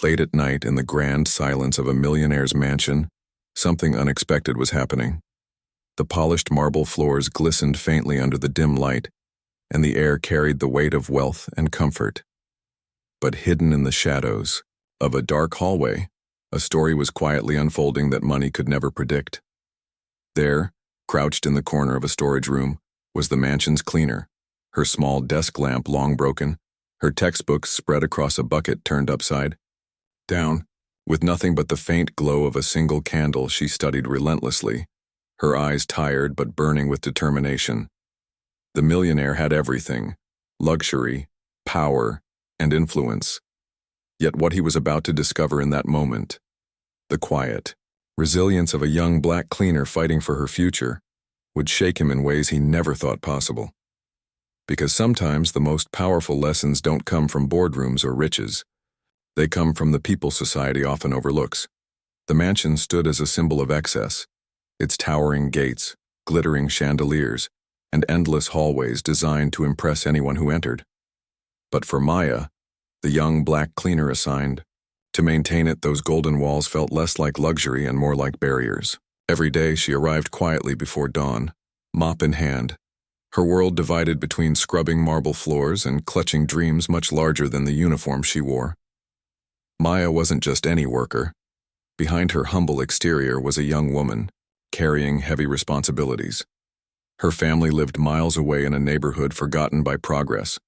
Late at night, in the grand silence of a millionaire's mansion, something unexpected was happening. The polished marble floors glistened faintly under the dim light, and the air carried the weight of wealth and comfort. But hidden in the shadows of a dark hallway, a story was quietly unfolding that money could never predict. There, crouched in the corner of a storage room, was the mansion's cleaner, her small desk lamp long broken, her textbooks spread across a bucket turned upside down. With nothing but the faint glow of a single candle, she studied relentlessly, her eyes tired but burning with determination. The millionaire had everything: luxury, power, and influence. Yet what he was about to discover in that moment, the quiet resilience of a young black cleaner fighting for her future, would shake him in ways he never thought possible. Because sometimes the most powerful lessons don't come from boardrooms or riches. They come from the people society often overlooks. The mansion stood as a symbol of excess, its towering gates, glittering chandeliers, and endless hallways designed to impress anyone who entered. But for Maya, the young black cleaner assigned to maintain it, those golden walls felt less like luxury and more like barriers. Every day she arrived quietly before dawn, mop in hand, her world divided between scrubbing marble floors and clutching dreams much larger than the uniform she wore. Maya wasn't just any worker. Behind her humble exterior was a young woman, carrying heavy responsibilities. Her family lived miles away in a neighborhood forgotten by progress,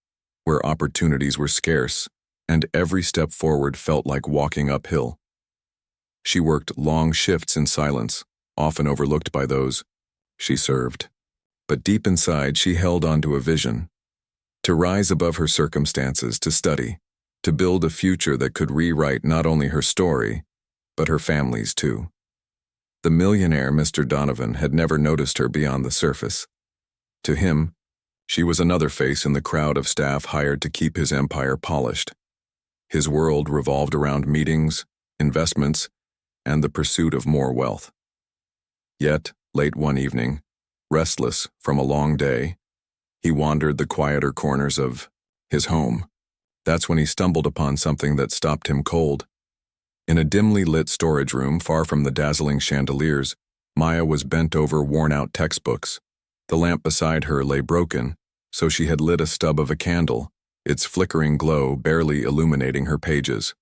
where opportunities were scarce, and every step forward felt like walking uphill. She worked long shifts in silence, often overlooked by those she served. But deep inside, she held onto a vision: to rise above her circumstances, to study, to build a future that could rewrite not only her story, but her family's too. The millionaire, Mr. Donovan, had never noticed her beyond the surface. To him, she was another face in the crowd of staff hired to keep his empire polished. His world revolved around meetings, investments, and the pursuit of more wealth. Yet, late one evening, restless from a long day, he wandered the quieter corners of his home. That's when he stumbled upon something that stopped him cold. In a dimly lit storage room far from the dazzling chandeliers, Maya was bent over worn-out textbooks. The lamp beside her lay broken, so she had lit a stub of a candle, its flickering glow barely illuminating her pages.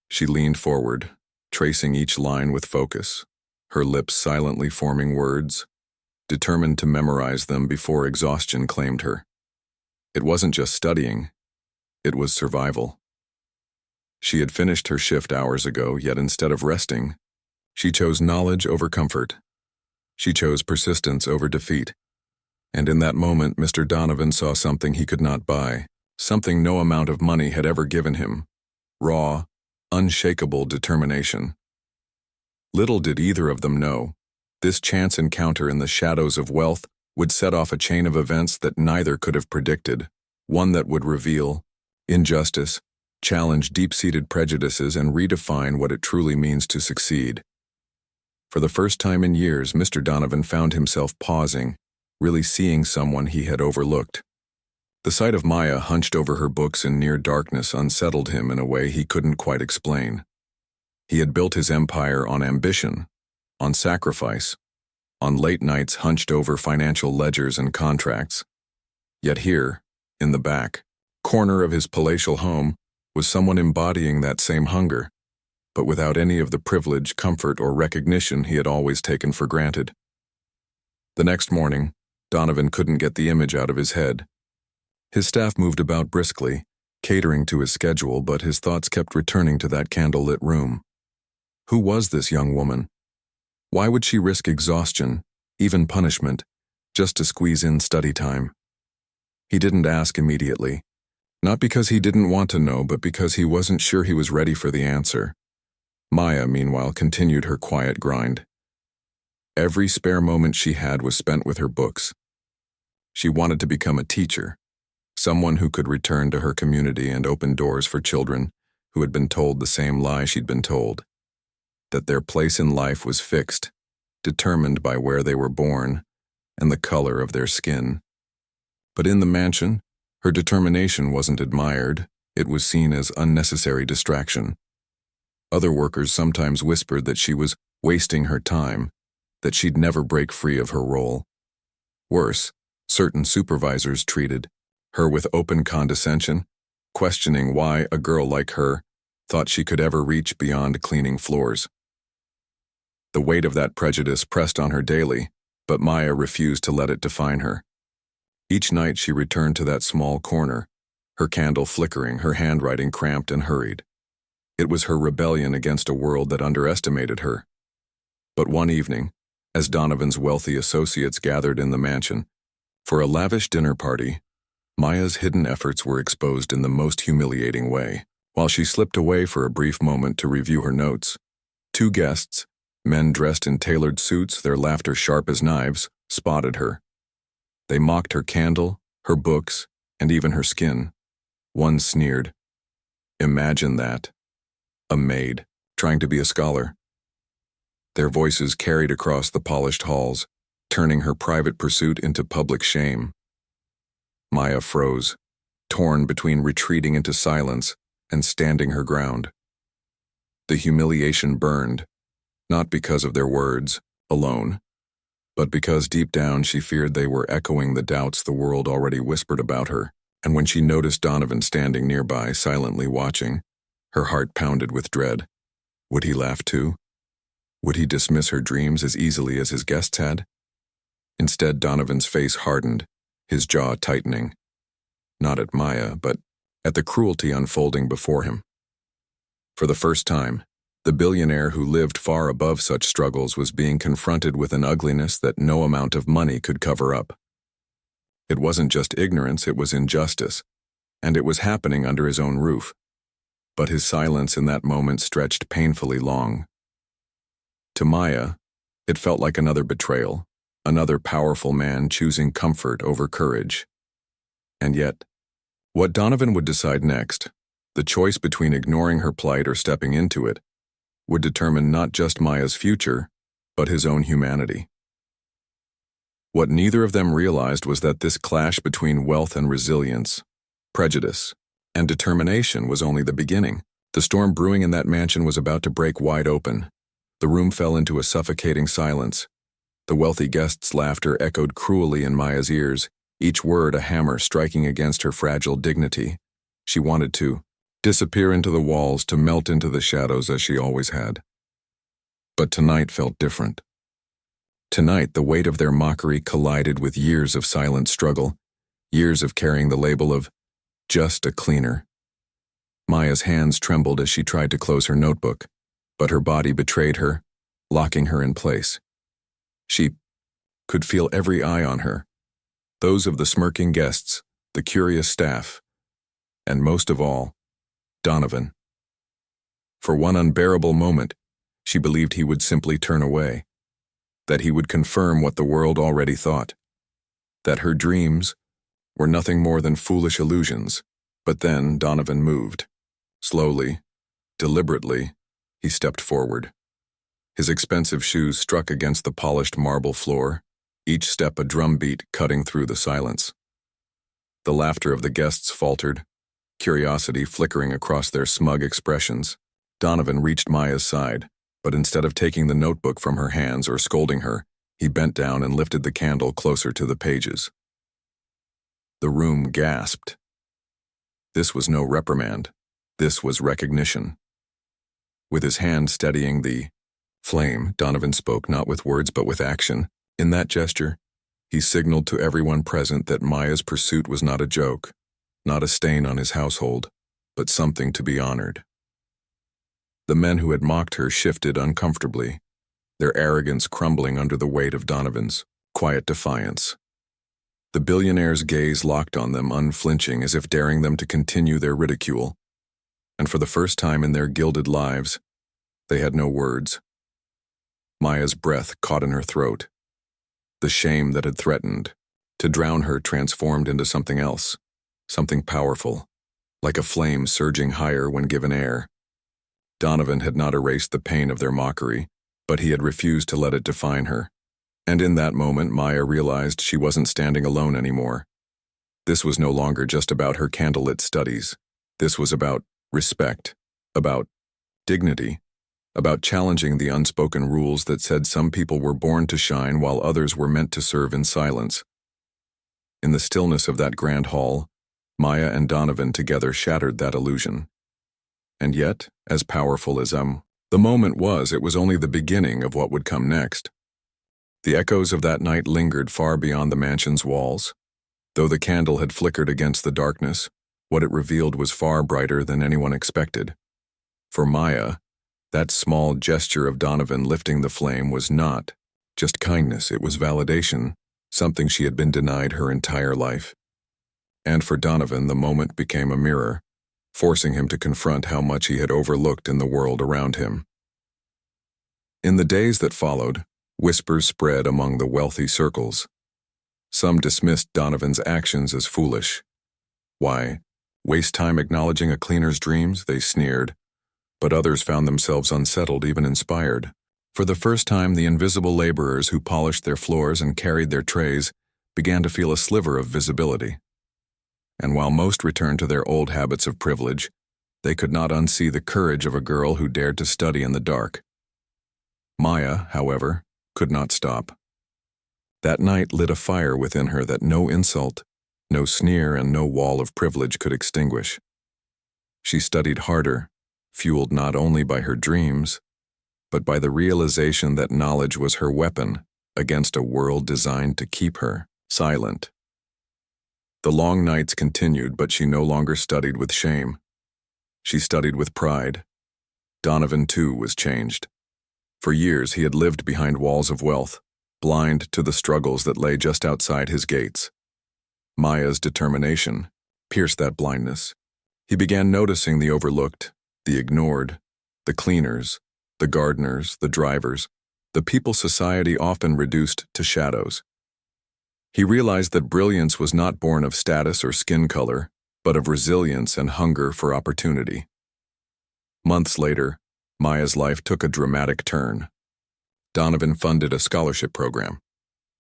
She leaned forward, tracing each line with focus, her lips silently forming words, determined to memorize them before exhaustion claimed her. It wasn't just studying. It was survival. She had finished her shift hours ago, yet instead of resting, she chose knowledge over comfort. She chose persistence over defeat. And in that moment, Mr. Donovan saw something he could not buy, something no amount of money had ever given him: raw, unshakable determination. Little did either of them know, this chance encounter in the shadows of wealth would set off a chain of events that neither could have predicted, one that would reveal injustice, challenge deep-seated prejudices, and redefine what it truly means to succeed. For the first time in years, Mr. Donovan found himself pausing, really seeing someone he had overlooked. The sight of Maya hunched over her books in near darkness unsettled him in a way he couldn't quite explain. He had built his empire on ambition, on sacrifice, on late nights hunched over financial ledgers and contracts. Yet here, in the back corner of his palatial home, was someone embodying that same hunger, but without any of the privilege, comfort, or recognition he had always taken for granted. The next morning, Donovan couldn't get the image out of his head. His staff moved about briskly, catering to his schedule, but his thoughts kept returning to that candlelit room. Who was this young woman? Why would she risk exhaustion, even punishment, just to squeeze in study time? He didn't ask immediately. Not because he didn't want to know, but because he wasn't sure he was ready for the answer. Maya, meanwhile, continued her quiet grind. Every spare moment she had was spent with her books. She wanted to become a teacher, someone who could return to her community and open doors for children who had been told the same lie she'd been told, that their place in life was fixed, determined by where they were born and the color of their skin. But in the mansion, her determination wasn't admired. It was seen as unnecessary distraction. Other workers sometimes whispered that she was wasting her time, that she'd never break free of her role. Worse, certain supervisors treated her with open condescension, questioning why a girl like her thought she could ever reach beyond cleaning floors. The weight of that prejudice pressed on her daily, but Maya refused to let it define her. Each night she returned to that small corner, her candle flickering, her handwriting cramped and hurried. It was her rebellion against a world that underestimated her. But one evening, as Donovan's wealthy associates gathered in the mansion for a lavish dinner party, Maya's hidden efforts were exposed in the most humiliating way. While she slipped away for a brief moment to review her notes, two guests, men dressed in tailored suits, their laughter sharp as knives, spotted her. They mocked her candle, her books, and even her skin. One sneered. Imagine that. A maid, trying to be a scholar. Their voices carried across the polished halls, turning her private pursuit into public shame. Maya froze, torn between retreating into silence and standing her ground. The humiliation burned, not because of their words alone, but because deep down she feared they were echoing the doubts the world already whispered about her. And when she noticed Donovan standing nearby, silently watching, her heart pounded with dread. Would he laugh too? Would he dismiss her dreams as easily as his guests had? Instead, Donovan's face hardened, his jaw tightening. Not at Maya, but at the cruelty unfolding before him. For the first time, the billionaire who lived far above such struggles was being confronted with an ugliness that no amount of money could cover up. It wasn't just ignorance, it was injustice, and it was happening under his own roof. But his silence in that moment stretched painfully long. To Maya, it felt like another betrayal, another powerful man choosing comfort over courage. And yet, what Donovan would decide next, the choice between ignoring her plight or stepping into it, would determine not just Maya's future, but his own humanity. What neither of them realized was that this clash between wealth and resilience, prejudice, and determination was only the beginning. The storm brewing in that mansion was about to break wide open. The room fell into a suffocating silence. The wealthy guests' laughter echoed cruelly in Maya's ears, each word a hammer striking against her fragile dignity. She wanted to disappear into the walls, to melt into the shadows as she always had. But tonight felt different. Tonight, the weight of their mockery collided with years of silent struggle, years of carrying the label of just a cleaner. Maya's hands trembled as she tried to close her notebook, but her body betrayed her, locking her in place. She could feel every eye on her, those of the smirking guests, the curious staff, and most of all, Donovan. For one unbearable moment, she believed he would simply turn away, that he would confirm what the world already thought, that her dreams were nothing more than foolish illusions. But then Donovan moved. Slowly, deliberately, he stepped forward. His expensive shoes struck against the polished marble floor, each step a drumbeat cutting through the silence. The laughter of the guests faltered, curiosity flickering across their smug expressions. Donovan reached Maya's side, but instead of taking the notebook from her hands or scolding her, he bent down and lifted the candle closer to the pages. The room gasped. This was no reprimand. This was recognition. With his hand steadying the flame, Donovan spoke not with words but with action. In that gesture, he signaled to everyone present that Maya's pursuit was not a joke, not a stain on his household, but something to be honored. The men who had mocked her shifted uncomfortably, their arrogance crumbling under the weight of Donovan's quiet defiance. The billionaire's gaze locked on them, unflinching, as if daring them to continue their ridicule. And for the first time in their gilded lives, they had no words. Maya's breath caught in her throat. The shame that had threatened to drown her transformed into something else, something powerful, like a flame surging higher when given air. Donovan had not erased the pain of their mockery, but he had refused to let it define her. And in that moment, Maya realized she wasn't standing alone anymore. This was no longer just about her candlelit studies. This was about respect, about dignity, about challenging the unspoken rules that said some people were born to shine while others were meant to serve in silence. In the stillness of that grand hall, Maya and Donovan together shattered that illusion. And yet, as powerful as the moment was, it was only the beginning of what would come next. The echoes of that night lingered far beyond the mansion's walls. Though the candle had flickered against the darkness, what it revealed was far brighter than anyone expected. For Maya, that small gesture of Donovan lifting the flame was not just kindness, it was validation, something she had been denied her entire life. And for Donovan, the moment became a mirror, forcing him to confront how much he had overlooked in the world around him. In the days that followed, whispers spread among the wealthy circles. Some dismissed Donovan's actions as foolish. Why, waste time acknowledging a cleaner's dreams, they sneered. But others found themselves unsettled, even inspired. For the first time, the invisible laborers who polished their floors and carried their trays began to feel a sliver of visibility. And while most returned to their old habits of privilege, they could not unsee the courage of a girl who dared to study in the dark. Maya, however, could not stop. That night lit a fire within her that no insult, no sneer, and no wall of privilege could extinguish. She studied harder, fueled not only by her dreams, but by the realization that knowledge was her weapon against a world designed to keep her silent. The long nights continued, but she no longer studied with shame. She studied with pride. Donovan, too, was changed. For years, he had lived behind walls of wealth, blind to the struggles that lay just outside his gates. Maya's determination pierced that blindness. He began noticing the overlooked, the ignored, the cleaners, the gardeners, the drivers, the people society often reduced to shadows. He realized that brilliance was not born of status or skin color, but of resilience and hunger for opportunity. Months later, Maya's life took a dramatic turn. Donovan funded a scholarship program,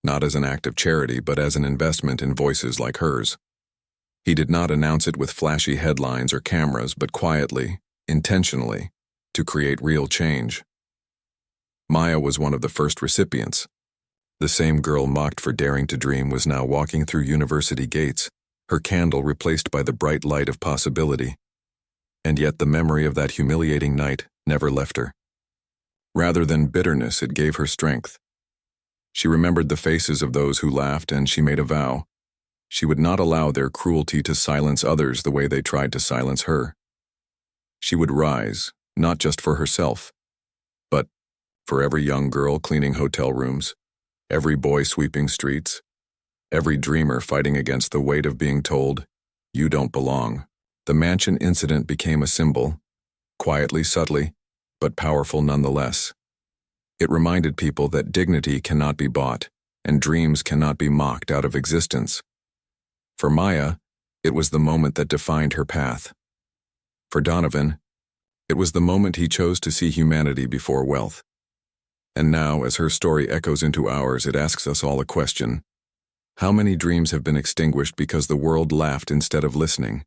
not as an act of charity, but as an investment in voices like hers. He did not announce it with flashy headlines or cameras, but quietly, intentionally, to create real change. Maya was one of the first recipients. The same girl mocked for daring to dream was now walking through university gates, her candle replaced by the bright light of possibility. And yet the memory of that humiliating night never left her. Rather than bitterness, it gave her strength. She remembered the faces of those who laughed, and she made a vow. She would not allow their cruelty to silence others the way they tried to silence her. She would rise, not just for herself, but for every young girl cleaning hotel rooms, every boy sweeping streets, every dreamer fighting against the weight of being told, "You don't belong." The mansion incident became a symbol, quietly, subtly, but powerful nonetheless. It reminded people that dignity cannot be bought, and dreams cannot be mocked out of existence. For Maya, it was the moment that defined her path. For Donovan, it was the moment he chose to see humanity before wealth. And now, as her story echoes into ours, it asks us all a question. How many dreams have been extinguished because the world laughed instead of listening?